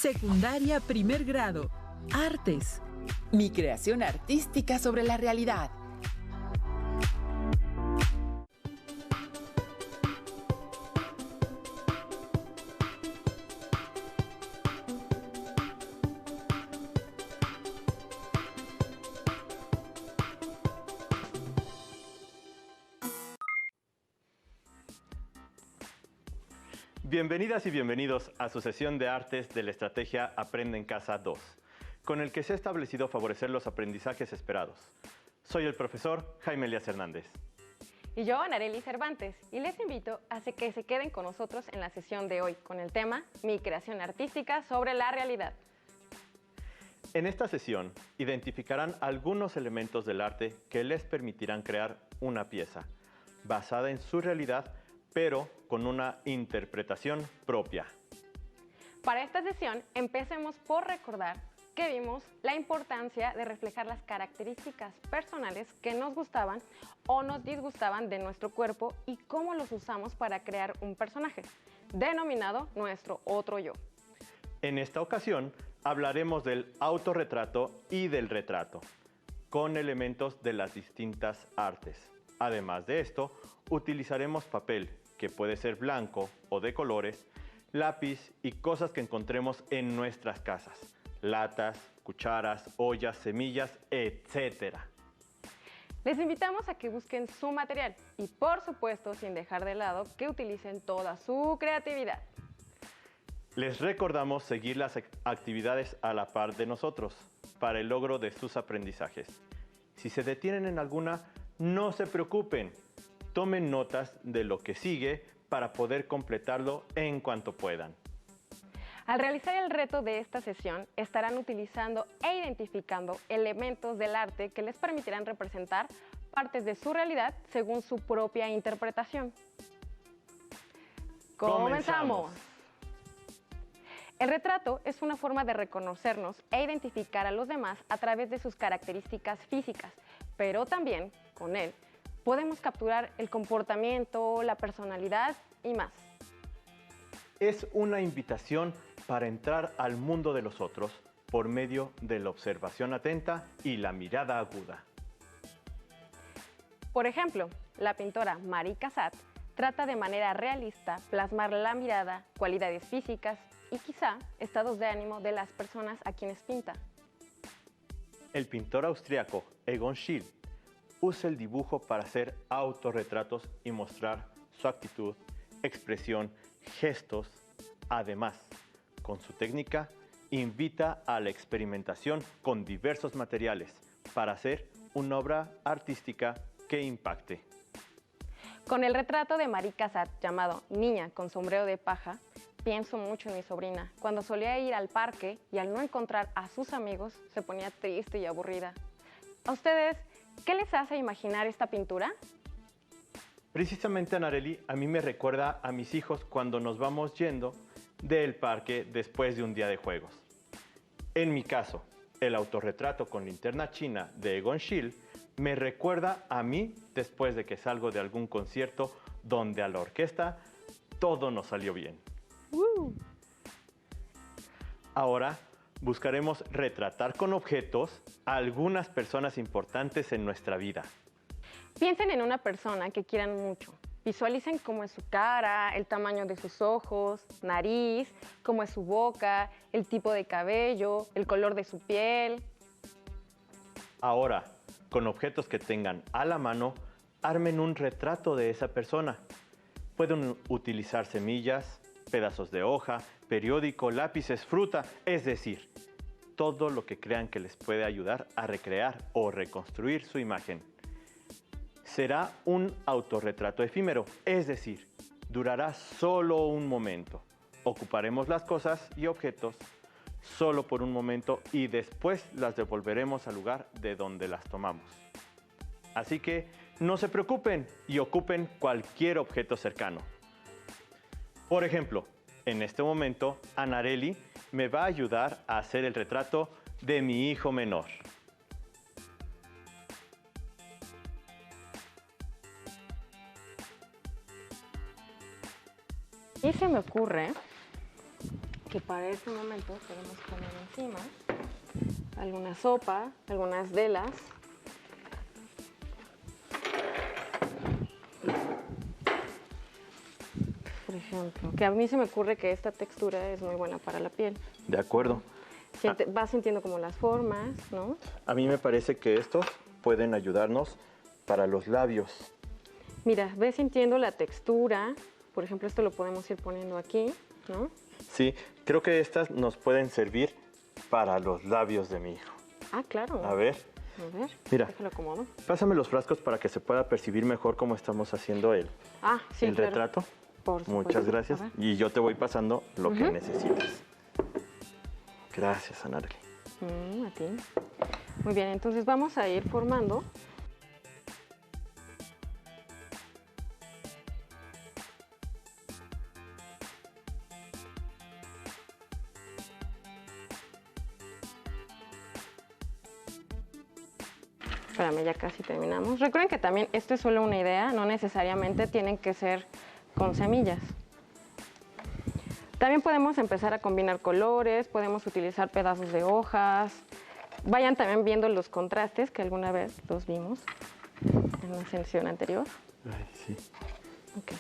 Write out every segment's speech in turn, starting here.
Secundaria primer grado. Artes. Mi creación artística sobre la realidad. Bienvenidas y bienvenidos a su sesión de artes de la estrategia Aprende en Casa 2, con el que se ha establecido favorecer los aprendizajes esperados. Soy el profesor Jaime Elías Hernández. Y yo, Anarely Cervantes, y les invito a que se queden con nosotros en la sesión de hoy con el tema Mi creación artística sobre la realidad. En esta sesión identificarán algunos elementos del arte que les permitirán crear una pieza basada en su realidad, pero con una interpretación propia. Para esta sesión, empecemos por recordar que vimos la importancia de reflejar las características personales que nos gustaban o nos disgustaban de nuestro cuerpo y cómo los usamos para crear un personaje, denominado nuestro otro yo. En esta ocasión, hablaremos del autorretrato y del retrato, con elementos de las distintas artes. Además de esto, utilizaremos papel, que puede ser blanco o de colores, lápiz y cosas que encontremos en nuestras casas, latas, cucharas, ollas, semillas, etc. Les invitamos a que busquen su material y, por supuesto, sin dejar de lado que utilicen toda su creatividad. Les recordamos seguir las actividades a la par de nosotros para el logro de sus aprendizajes. Si se detienen en alguna, no se preocupen. Tomen notas de lo que sigue para poder completarlo en cuanto puedan. Al realizar el reto de esta sesión, estarán utilizando e identificando elementos del arte que les permitirán representar partes de su realidad según su propia interpretación. ¡Comenzamos! El retrato es una forma de reconocernos e identificar a los demás a través de sus características físicas, pero también, con él, podemos capturar el comportamiento, la personalidad y más. Es una invitación para entrar al mundo de los otros por medio de la observación atenta y la mirada aguda. Por ejemplo, la pintora Marie Cassatt trata de manera realista plasmar la mirada, cualidades físicas y quizá estados de ánimo de las personas a quienes pinta. El pintor austriaco Egon Schiele usa el dibujo para hacer autorretratos y mostrar su actitud, expresión, gestos. Además, con su técnica, invita a la experimentación con diversos materiales para hacer una obra artística que impacte. Con el retrato de Marie Cassatt llamado Niña con sombrero de paja, pienso mucho en mi sobrina, cuando solía ir al parque y al no encontrar a sus amigos se ponía triste y aburrida. ¿A ustedes qué les hace imaginar esta pintura? Precisamente, Anarely, a mí me recuerda a mis hijos cuando nos vamos yendo del parque después de un día de juegos. En mi caso, el autorretrato con linterna china de Egon Schiele me recuerda a mí después de que salgo de algún concierto donde a la orquesta todo nos salió bien. Ahora buscaremos retratar con objetos a algunas personas importantes en nuestra vida. Piensen en una persona que quieran mucho. Visualicen cómo es su cara, el tamaño de sus ojos, nariz, cómo es su boca, el tipo de cabello, el color de su piel. Ahora, con objetos que tengan a la mano, armen un retrato de esa persona. Pueden utilizar semillas, pedazos de hoja, periódico, lápices, fruta, es decir, todo lo que crean que les puede ayudar a recrear o reconstruir su imagen. Será un autorretrato efímero, es decir, durará solo un momento. Ocuparemos las cosas y objetos solo por un momento y después las devolveremos al lugar de donde las tomamos. Así que no se preocupen y ocupen cualquier objeto cercano. Por ejemplo, en este momento, Anarely me va a ayudar a hacer el retrato de mi hijo menor. Y se me ocurre que para este momento podemos poner encima alguna sopa, algunas velas. Por ejemplo, que a mí se me ocurre que esta textura es muy buena para la piel. De acuerdo. Vas sintiendo como las formas, ¿no? A mí me parece que estos pueden ayudarnos para los labios. Mira, ves sintiendo la textura. Por ejemplo, esto lo podemos ir poniendo aquí, ¿no? Sí, creo que estas nos pueden servir para los labios de mi hijo. Ah, claro. A ver, mira, déjalo acomodo. pásame los frascos para que se pueda percibir mejor cómo estamos haciendo el Claro. retrato. Por supuesto. Muchas gracias. A ver. Y yo te voy pasando lo que necesites. Gracias, Anarely. A ti. Muy bien, entonces vamos a ir formando. Espérame, ya casi terminamos. Recuerden que también esto es solo una idea, no necesariamente tienen que ser con semillas. También podemos empezar a combinar colores, podemos utilizar pedazos de hojas. Vayan también viendo los contrastes que alguna vez los vimos en la sesión anterior. Ay, sí. Ok.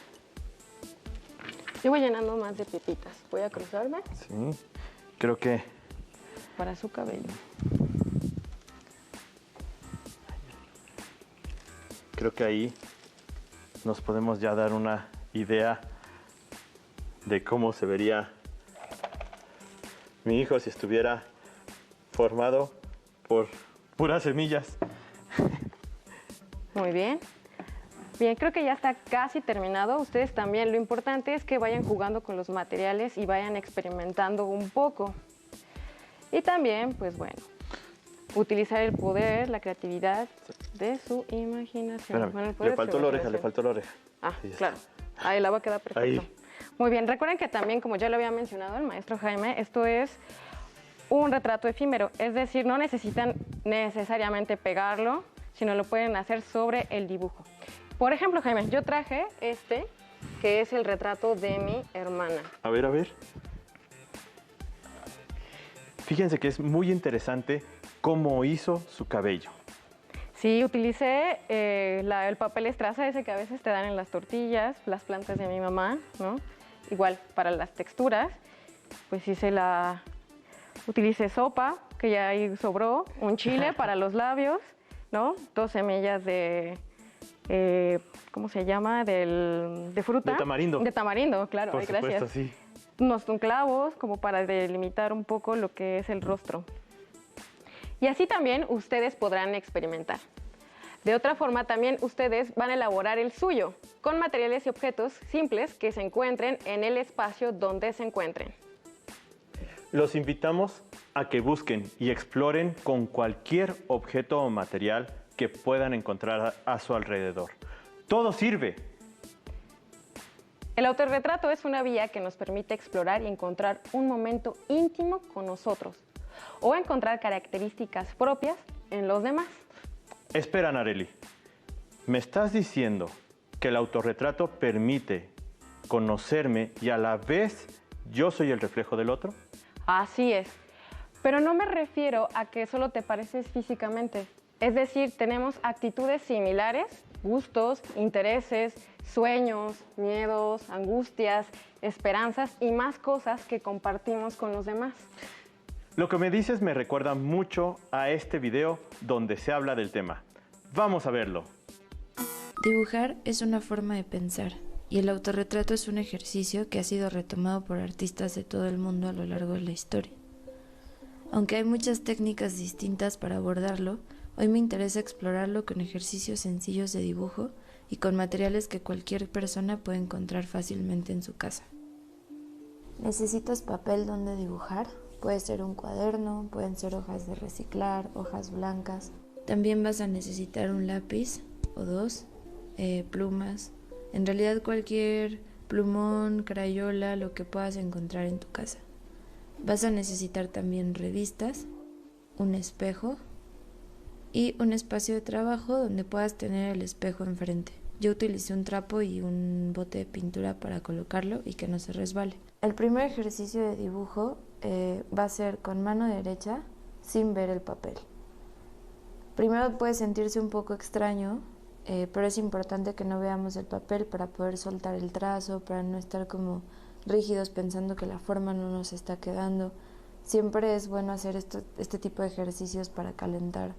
Yo voy llenando más de pepitas. Voy a cruzarme Sí, creo que para su cabello. ahí nos podemos ya dar una idea de cómo se vería mi hijo si estuviera formado por puras semillas. Muy bien. Bien, creo que ya está casi terminado. Ustedes también, lo importante es que vayan jugando con los materiales y vayan experimentando un poco. Y también, pues bueno, utilizar el poder, la creatividad de su imaginación. Espérame, Bueno, el poder le de su faltó la oreja, le imaginación. faltó la oreja. Ah, Ahí está. claro. Ahí la va a quedar perfecto. Ahí. Muy bien, recuerden que también, como ya lo había mencionado el maestro Jaime, esto es un retrato efímero, es decir, no necesitan necesariamente pegarlo, sino lo pueden hacer sobre el dibujo. Por ejemplo, Jaime, yo traje este, que es el retrato de mi hermana. A ver, a ver. Fíjense que es muy interesante cómo hizo su cabello. Sí, utilicé el papel estraza, ese que a veces te dan en las tortillas, las plantas de mi mamá, ¿no? Igual, para las texturas, pues utilicé sopa, que ya ahí sobró, un chile para los labios, ¿no? 2 semillas de, ¿cómo se llama? De fruta. De tamarindo. De tamarindo, claro, Por ay, supuesto, gracias. sí. Unos clavos, como para delimitar un poco lo que es el rostro. Y así también ustedes podrán experimentar. De otra forma, también ustedes van a elaborar el suyo, con materiales y objetos simples que se encuentren en el espacio donde se encuentren. Los invitamos a que busquen y exploren con cualquier objeto o material que puedan encontrar a su alrededor. ¡Todo sirve! El autorretrato es una vía que nos permite explorar y encontrar un momento íntimo con nosotros o encontrar características propias en los demás. Espera, Anarely. ¿Me estás diciendo que el autorretrato permite conocerme y a la vez yo soy el reflejo del otro? Así es, pero no me refiero a que solo te pareces físicamente. Es decir, tenemos actitudes similares, gustos, intereses, sueños, miedos, angustias, esperanzas y más cosas que compartimos con los demás. Lo que me dices me recuerda mucho a este video donde se habla del tema. Vamos a verlo. Dibujar es una forma de pensar, y el autorretrato es un ejercicio que ha sido retomado por artistas de todo el mundo a lo largo de la historia. Aunque hay muchas técnicas distintas para abordarlo, hoy me interesa explorarlo con ejercicios sencillos de dibujo y con materiales que cualquier persona puede encontrar fácilmente en su casa. ¿Necesitas papel donde dibujar? Puede ser un cuaderno, pueden ser hojas de reciclar, hojas blancas. También vas a necesitar un lápiz o 2, plumas. En realidad cualquier plumón, crayola, lo que puedas encontrar en tu casa. Vas a necesitar también revistas, un espejo y un espacio de trabajo donde puedas tener el espejo enfrente Yo utilicé un trapo y un bote de pintura para colocarlo y que no se resbale. El primer ejercicio de dibujo va a ser con mano derecha sin ver el papel. Primero puede sentirse un poco extraño, pero es importante que no veamos el papel para poder soltar el trazo, para no estar como rígidos pensando que la forma no nos está quedando. Siempre es bueno hacer este tipo de ejercicios para calentar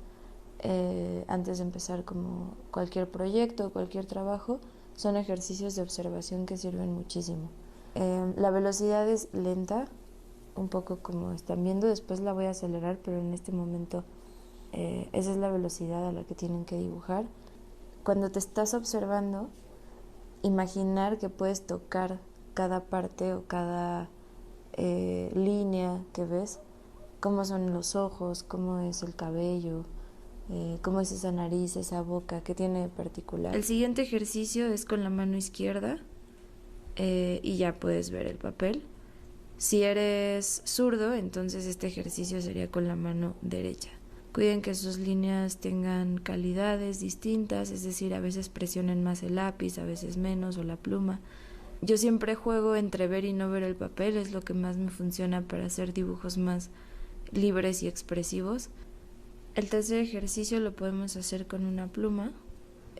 antes de empezar como cualquier proyecto o cualquier trabajo. Son ejercicios de observación que sirven muchísimo. La velocidad es lenta, un poco como están viendo, después la voy a acelerar, pero en este momento esa es la velocidad a la que tienen que dibujar. Cuando te estás observando, imaginar que puedes tocar cada parte o cada línea que ves, cómo son los ojos, cómo es el cabello, cómo es esa nariz, esa boca, qué tiene de particular. El siguiente ejercicio es con la mano izquierda y ya puedes ver el papel. Si eres zurdo, entonces este ejercicio sería con la mano derecha. Cuiden que sus líneas tengan calidades distintas, es decir, a veces presionen más el lápiz, a veces menos, o la pluma. Yo siempre juego entre ver y no ver el papel, es lo que más me funciona para hacer dibujos más libres y expresivos. El tercer ejercicio lo podemos hacer con una pluma.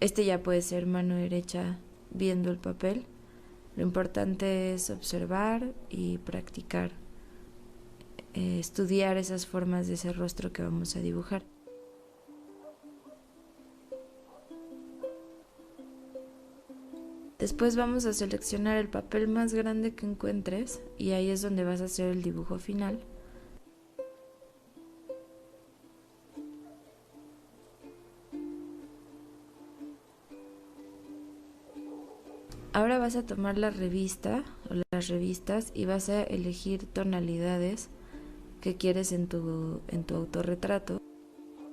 Este ya puede ser mano derecha viendo el papel. Lo importante es observar y practicar, estudiar esas formas de ese rostro que vamos a dibujar. Después vamos a seleccionar el papel más grande que encuentres y ahí es donde vas a hacer el dibujo final. Ahora vas a tomar la revista o las revistas y vas a elegir tonalidades que quieres en tu autorretrato.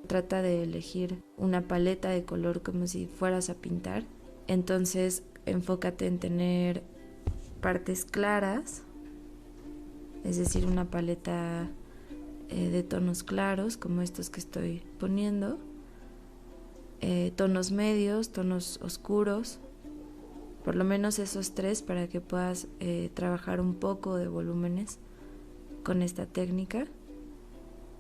Trata de elegir una paleta de color como si fueras a pintar. Entonces enfócate en tener partes claras, es decir, una paleta de tonos claros como estos que estoy poniendo, tonos medios, tonos oscuros, por lo menos esos tres para que puedas trabajar un poco de volúmenes con esta técnica.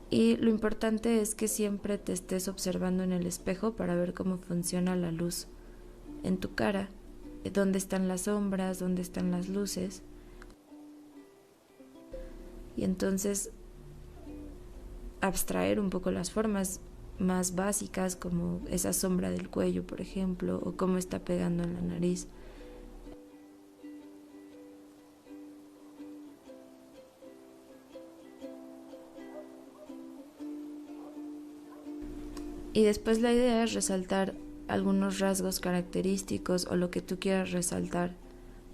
Y lo importante es que siempre te estés observando en el espejo para ver cómo funciona la luz en tu cara, dónde están las sombras, dónde están las luces. Y entonces abstraer un poco las formas más básicas, como esa sombra del cuello, por ejemplo, o cómo está pegando en la nariz. Y después la idea es resaltar algunos rasgos característicos o lo que tú quieras resaltar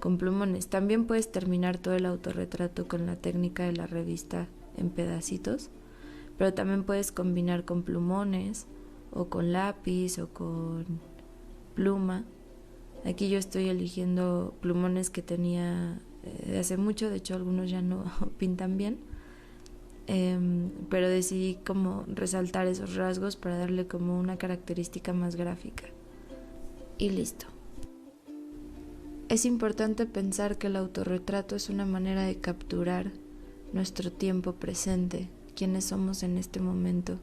con plumones. También puedes terminar todo el autorretrato con la técnica de la revista en pedacitos, pero también puedes combinar con plumones o con lápiz o con pluma. Aquí yo estoy eligiendo plumones que tenía de hace mucho, de hecho algunos ya no pintan bien. Pero decidí como resaltar esos rasgos para darle como una característica más gráfica. Y listo. Es importante pensar que el autorretrato es una manera de capturar nuestro tiempo presente, quiénes somos en este momento,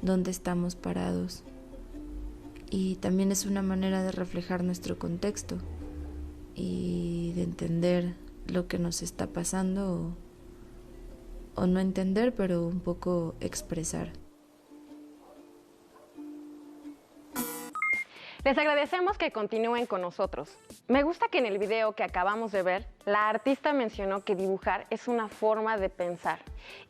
dónde estamos parados. Y también es una manera de reflejar nuestro contexto y de entender lo que nos está pasando o no entender, pero un poco expresar. Les agradecemos que continúen con nosotros. Me gusta que en el video que acabamos de ver, la artista mencionó que dibujar es una forma de pensar.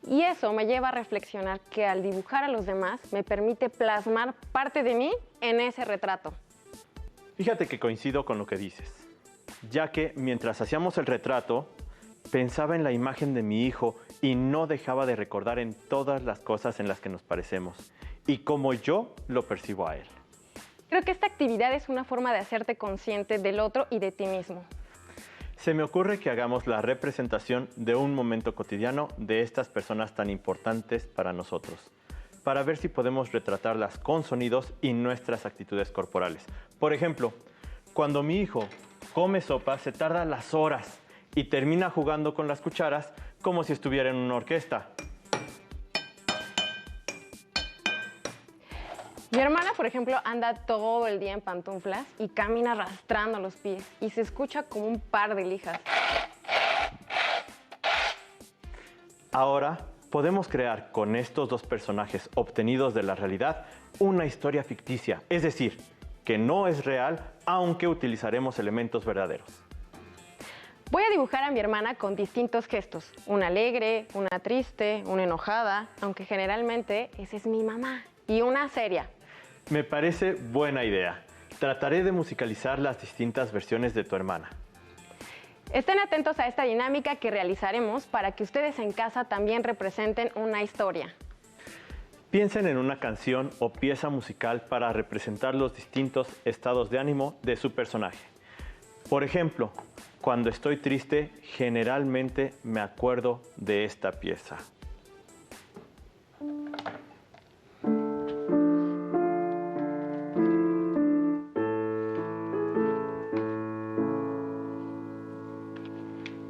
Y eso me lleva a reflexionar que al dibujar a los demás me permite plasmar parte de mí en ese retrato. Fíjate que coincido con lo que dices, ya que mientras hacíamos el retrato, pensaba en la imagen de mi hijo y no dejaba de recordar en todas las cosas en las que nos parecemos y cómo yo lo percibo a él. Creo que esta actividad es una forma de hacerte consciente del otro y de ti mismo. Se me ocurre que hagamos la representación de un momento cotidiano de estas personas tan importantes para nosotros, para ver si podemos retratarlas con sonidos y nuestras actitudes corporales. Por ejemplo, Cuando mi hijo come sopa, se tarda las horas y termina jugando con las cucharas como si estuviera en una orquesta. Mi hermana, por ejemplo, anda todo el día en pantuflas y camina arrastrando los pies y se escucha como un par de lijas. Ahora podemos crear con estos dos personajes obtenidos de la realidad una historia ficticia, es decir, que no es real, aunque utilizaremos elementos verdaderos. Voy a dibujar a mi hermana con distintos gestos, una alegre, una triste, una enojada, aunque generalmente esa es mi mamá, y una seria. Me parece buena idea. Trataré de musicalizar las distintas versiones de tu hermana. Estén atentos a esta dinámica que realizaremos para que ustedes en casa también representen una historia. Piensen en una canción o pieza musical para representar los distintos estados de ánimo de su personaje. Por ejemplo, cuando estoy triste, generalmente me acuerdo de esta pieza.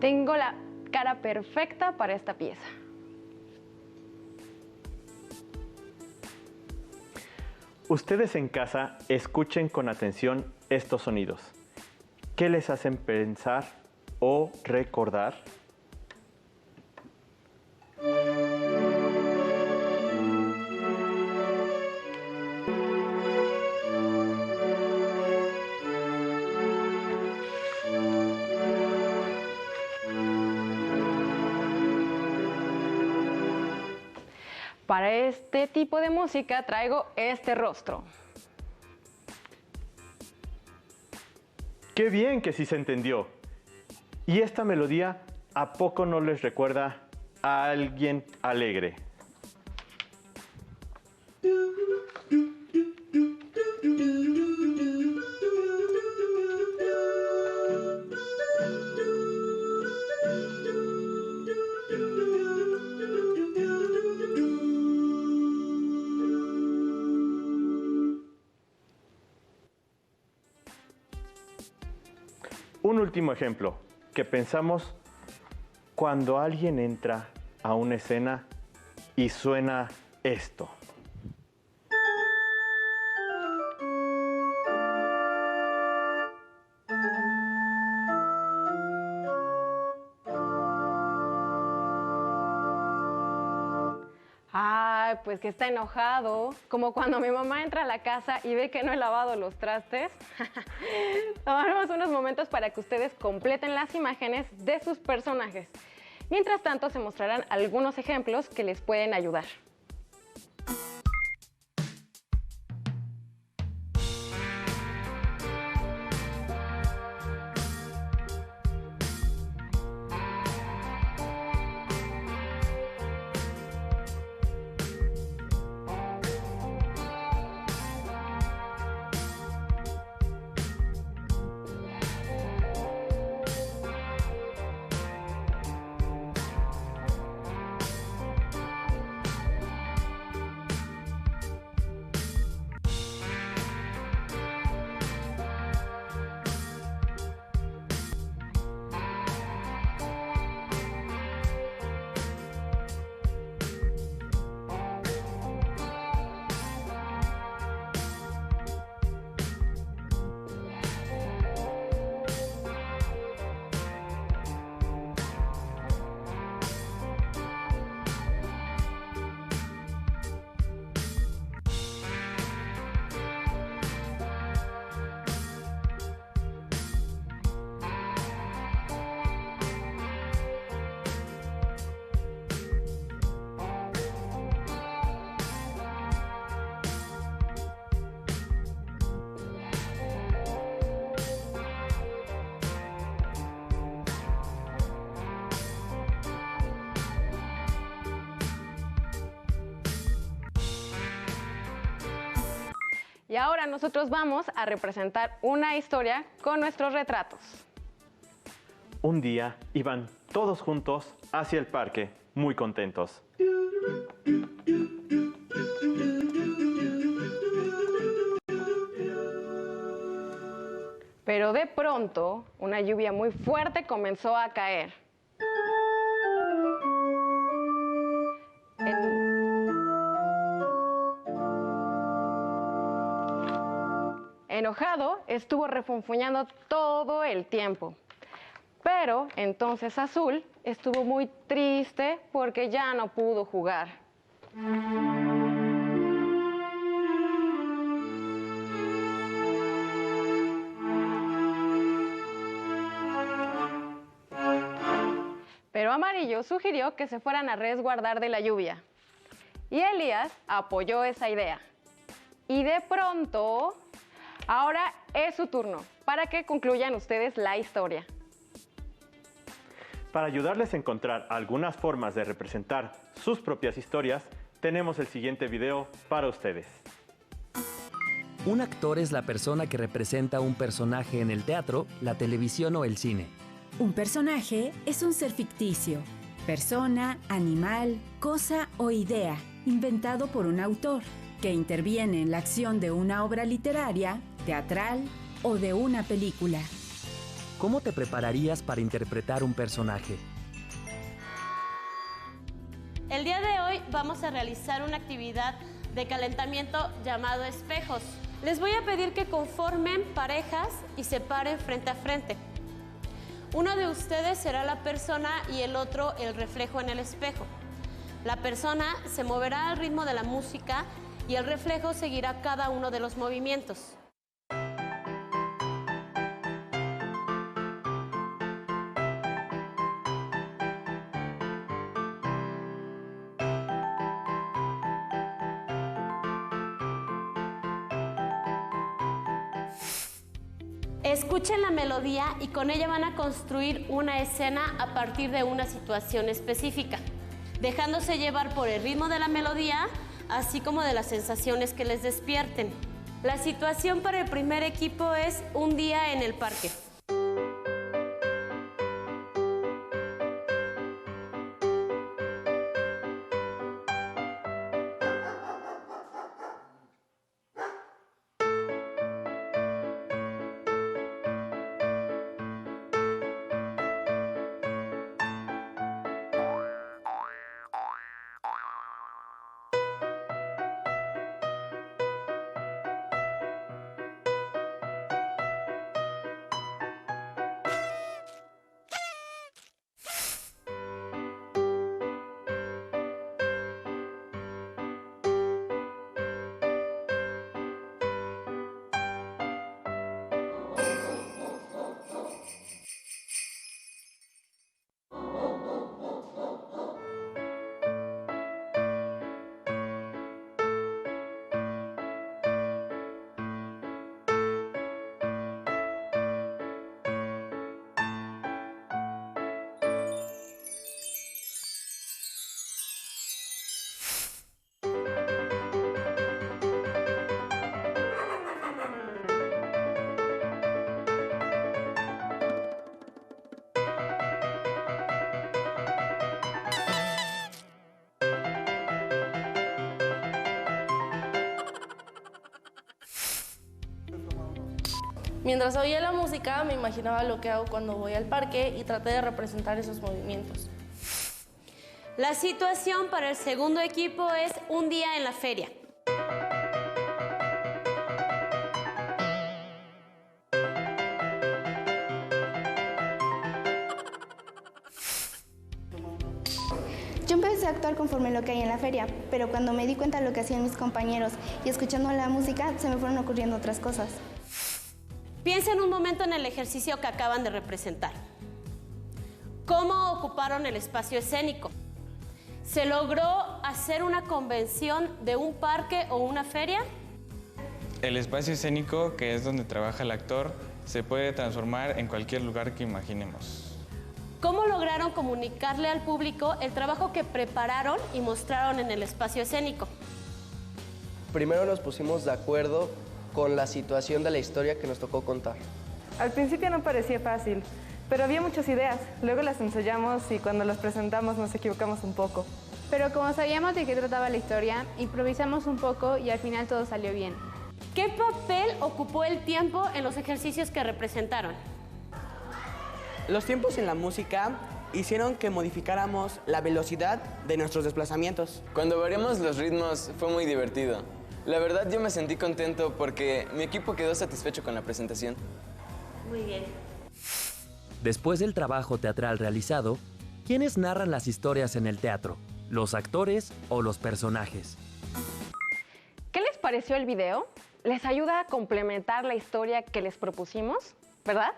Tengo la cara perfecta para esta pieza. Ustedes en casa escuchen con atención estos sonidos. ¿Qué les hacen pensar o recordar? Para este tipo de música traigo este rostro. ¡Qué bien que sí se entendió! ¿Y esta melodía a poco no les recuerda a alguien alegre? Un último ejemplo, que pensamos cuando alguien entra a una escena y suena esto. Ay, pues que está enojado, como cuando mi mamá entra a la casa y ve que no he lavado los trastes. Tomaremos unos momentos para que ustedes completen las imágenes de sus personajes. Mientras tanto, se mostrarán algunos ejemplos que les pueden ayudar. Y ahora nosotros vamos a representar una historia con nuestros retratos. Un día iban todos juntos hacia el parque, muy contentos. Pero Pero de pronto, una lluvia muy fuerte comenzó a caer. Enojado, estuvo refunfuñando todo el tiempo. Pero entonces Azul estuvo muy triste porque ya no pudo jugar. Pero Amarillo sugirió que se fueran a resguardar de la lluvia. Y Elías apoyó esa idea. Y de pronto, ahora es su turno para que concluyan ustedes la historia. Para ayudarles a encontrar algunas formas de representar sus propias historias, tenemos el siguiente video para ustedes. Un actor es la persona que representa un personaje en el teatro, la televisión o el cine. Un personaje es un ser ficticio, persona, animal, cosa o idea, inventado por un autor, que interviene en la acción de una obra literaria, teatral o de una película. ¿Cómo te prepararías para interpretar un personaje? El día de hoy vamos a realizar una actividad de calentamiento llamado espejos. Les voy a pedir que conformen parejas y se paren frente a frente. Uno de ustedes será la persona y el otro el reflejo en el espejo. La persona se moverá al ritmo de la música y el reflejo seguirá cada uno de los movimientos. Escuchen la melodía y con ella van a construir una escena a partir de una situación específica, dejándose llevar por el ritmo de la melodía, así como de las sensaciones que les despierten. La situación para el primer equipo es un día en el parque. Mientras oía la música, me imaginaba lo que hago cuando voy al parque y traté de representar esos movimientos. La situación para el segundo equipo es un día en la feria. Yo empecé a actuar conforme lo que hay en la feria, pero cuando me di cuenta de lo que hacían mis compañeros y escuchando la música, se me fueron ocurriendo otras cosas. Piensen un momento en el ejercicio que acaban de representar. ¿Cómo ocuparon el espacio escénico? ¿Se logró hacer una convención de un parque o una feria? El espacio escénico, que es donde trabaja el actor, se puede transformar en cualquier lugar que imaginemos. ¿Cómo lograron comunicarle al público el trabajo que prepararon y mostraron en el espacio escénico? Primero nos pusimos de acuerdo con la situación de la historia que nos tocó contar. Al principio no parecía fácil, pero había muchas ideas. Luego las ensayamos y cuando las presentamos nos equivocamos un poco. Pero como sabíamos de qué trataba la historia, improvisamos un poco y al final todo salió bien. ¿Qué papel ocupó el tiempo en los ejercicios que representaron? Los tiempos en la música hicieron que modificáramos la velocidad de nuestros desplazamientos. Cuando variamos los ritmos fue muy divertido. La verdad yo me sentí contento porque mi equipo quedó satisfecho con la presentación. Muy bien. Después del trabajo teatral realizado, ¿quiénes narran las historias en el teatro? ¿Los actores o los personajes? ¿Qué les pareció el video? ¿Les ayuda a complementar la historia que les propusimos? ¿Verdad?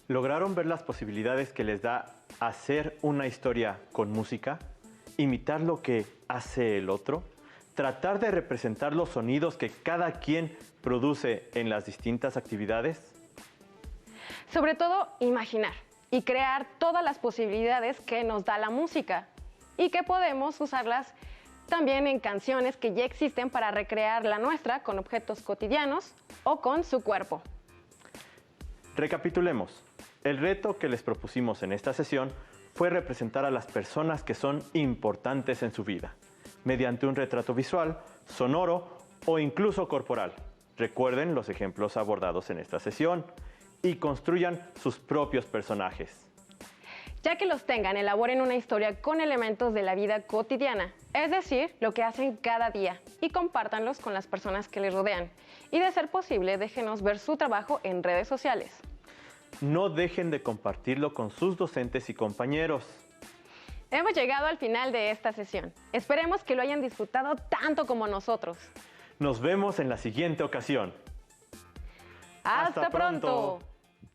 ¿Lograron ver las posibilidades que les da hacer una historia con música? ¿Imitar lo que hace el otro? ¿Tratar de representar los sonidos que cada quien produce en las distintas actividades? Sobre todo, imaginar y crear todas las posibilidades que nos da la música y que podemos usarlas también en canciones que ya existen para recrear la nuestra con objetos cotidianos o con su cuerpo. Recapitulemos. El reto que les propusimos en esta sesión fue representar a las personas que son importantes en su vida, mediante un retrato visual, sonoro o incluso corporal. Recuerden los ejemplos abordados en esta sesión y construyan sus propios personajes. Ya que los tengan, elaboren una historia con elementos de la vida cotidiana, es decir, lo que hacen cada día, y compártanlos con las personas que les rodean. Y de ser posible, déjenos ver su trabajo en redes sociales. No dejen de compartirlo con sus docentes y compañeros. Hemos llegado al final de esta sesión. Esperemos que lo hayan disfrutado tanto como nosotros. Nos vemos en la siguiente ocasión. ¡Hasta pronto!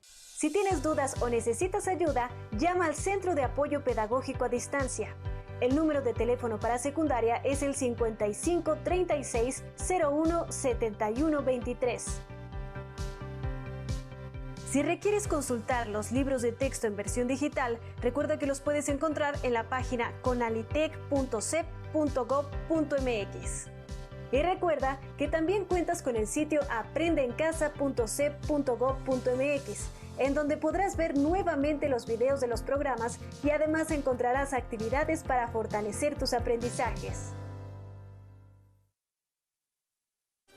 Si tienes dudas o necesitas ayuda, llama al Centro de Apoyo Pedagógico a Distancia. El número de teléfono para secundaria es el 55 36 01 71 23. Si requieres consultar los libros de texto en versión digital, recuerda que los puedes encontrar en la página conalitec.cep.gov.mx. Y recuerda que también cuentas con el sitio aprendeencasa.cep.gov.mx, en donde podrás ver nuevamente los videos de los programas y además encontrarás actividades para fortalecer tus aprendizajes.